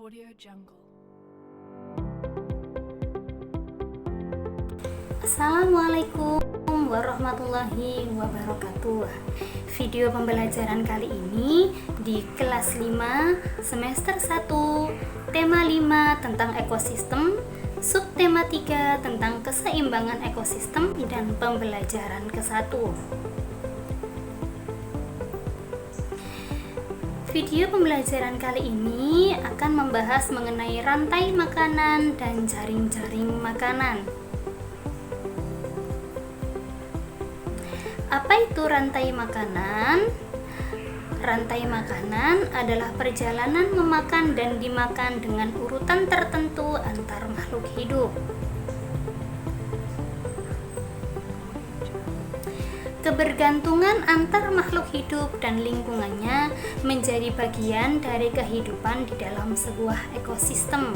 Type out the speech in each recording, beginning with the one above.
Audio Jungle. Assalamualaikum warahmatullahi wabarakatuh. Video pembelajaran kali ini di kelas 5 semester 1, tema 5 tentang ekosistem, subtema 3 tentang keseimbangan ekosistem, dan pembelajaran ke-1. Video pembelajaran kali ini akan membahas mengenai rantai makanan dan jaring-jaring makanan. Apa itu rantai makanan? Rantai makanan adalah perjalanan memakan dan dimakan dengan urutan tertentu antar makhluk hidup. Kebergantungan antar makhluk hidup dan lingkungannya menjadi bagian dari kehidupan di dalam sebuah ekosistem.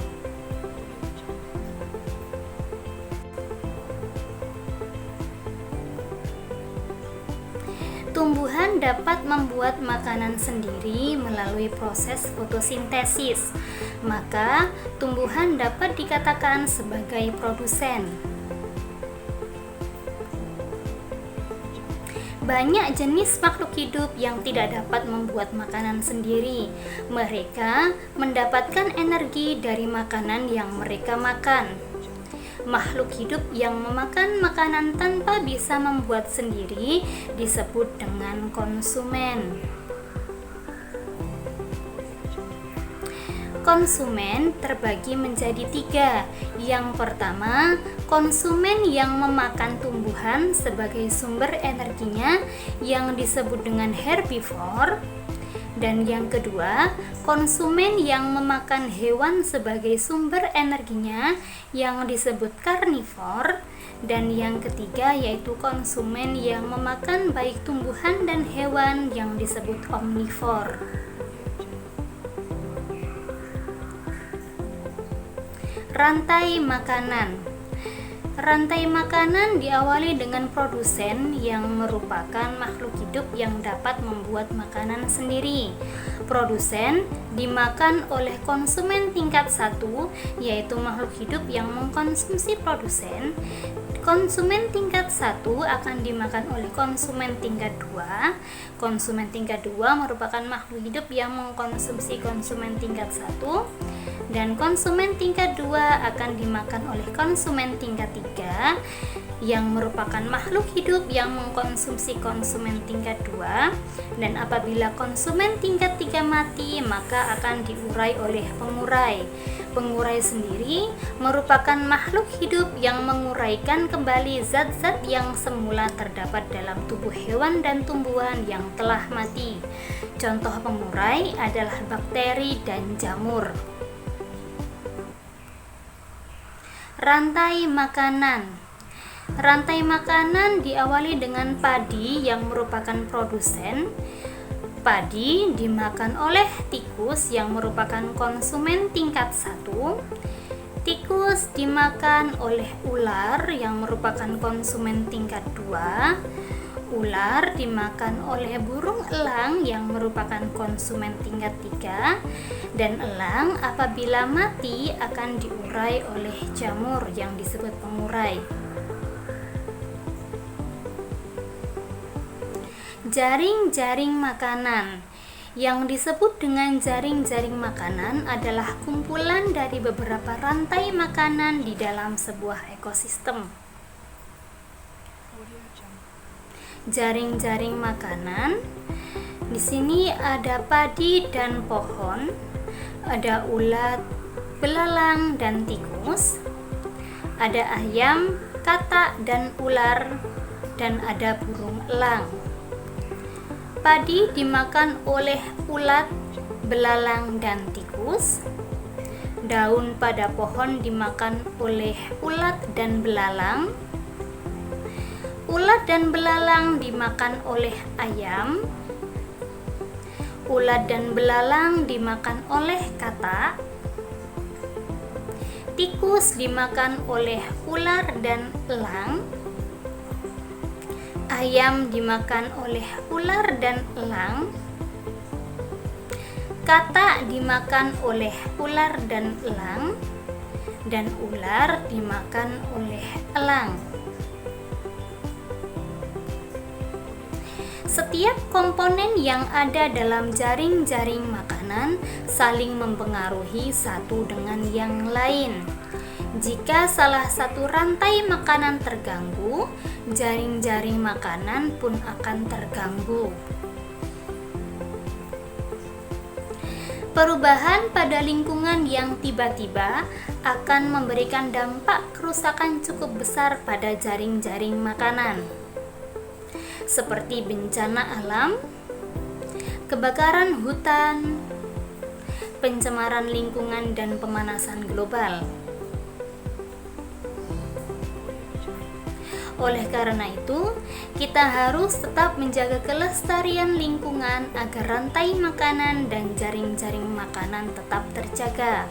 Tumbuhan dapat membuat makanan sendiri melalui proses fotosintesis, maka tumbuhan dapat dikatakan sebagai produsen. Banyak jenis makhluk hidup yang tidak dapat membuat makanan sendiri. Mereka mendapatkan energi dari makanan yang mereka makan. Makhluk hidup yang memakan makanan tanpa bisa membuat sendiri disebut dengan konsumen. Konsumen terbagi menjadi 3. Yang pertama, konsumen yang memakan tumbuhan sebagai sumber energinya yang disebut dengan herbivore. Dan yang kedua, konsumen yang memakan hewan sebagai sumber energinya yang disebut karnivor. Dan yang ketiga yaitu konsumen yang memakan baik tumbuhan dan hewan yang disebut omnivor. Rantai makanan. Rantai makanan diawali dengan produsen yang merupakan makhluk hidup yang dapat membuat makanan sendiri. Produsen dimakan oleh konsumen tingkat 1, yaitu makhluk hidup yang mengkonsumsi produsen. Konsumen tingkat 1 akan dimakan oleh konsumen tingkat 2. Konsumen tingkat 2 merupakan makhluk hidup yang mengkonsumsi konsumen tingkat 1. Dan konsumen tingkat 2 akan dimakan oleh konsumen tingkat 3 yang merupakan makhluk hidup yang mengkonsumsi konsumen tingkat 2. Dan apabila konsumen tingkat 3 mati, maka akan diurai oleh pengurai. Pengurai sendiri merupakan makhluk hidup yang menguraikan kembali zat-zat yang semula terdapat dalam tubuh hewan dan tumbuhan yang telah mati. Contoh pengurai adalah bakteri dan jamur. Rantai makanan. Rantai makanan diawali dengan padi yang merupakan produsen. Padi dimakan oleh tikus yang merupakan konsumen tingkat 1. Tikus dimakan oleh ular yang merupakan konsumen tingkat 2. Ular dimakan oleh burung elang yang merupakan konsumen tingkat 3. Dan elang apabila mati akan diurai oleh jamur yang disebut pengurai. Jaring-jaring makanan. Yang disebut dengan jaring-jaring makanan adalah kumpulan dari beberapa rantai makanan di dalam sebuah ekosistem. Jaring-jaring makanan. Di sini ada padi dan pohon, ada ulat, belalang dan tikus, ada ayam, katak dan ular, dan ada burung elang. Padi dimakan oleh ulat, belalang dan tikus. Daun pada pohon dimakan oleh ulat dan belalang. Ulat dan belalang dimakan oleh ayam. Ulat dan belalang dimakan oleh katak. Tikus dimakan oleh ular dan elang. Ayam dimakan oleh ular dan elang. Katak dimakan oleh ular dan elang, dan ular dimakan oleh elang. Setiap komponen yang ada dalam jaring-jaring makanan saling mempengaruhi satu dengan yang lain. Jika salah satu rantai makanan terganggu, jaring-jaring makanan pun akan terganggu. Perubahan pada lingkungan yang tiba-tiba akan memberikan dampak kerusakan cukup besar pada jaring-jaring makanan, seperti bencana alam, kebakaran hutan, pencemaran lingkungan, dan pemanasan global. Oleh karena itu, kita harus tetap menjaga kelestarian lingkungan agar rantai makanan dan jaring-jaring makanan tetap terjaga.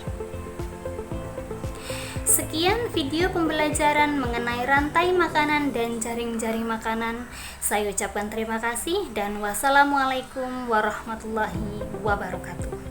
Sekian video pembelajaran mengenai rantai makanan dan jaring-jaring makanan. Saya ucapkan terima kasih dan wassalamualaikum warahmatullahi wabarakatuh.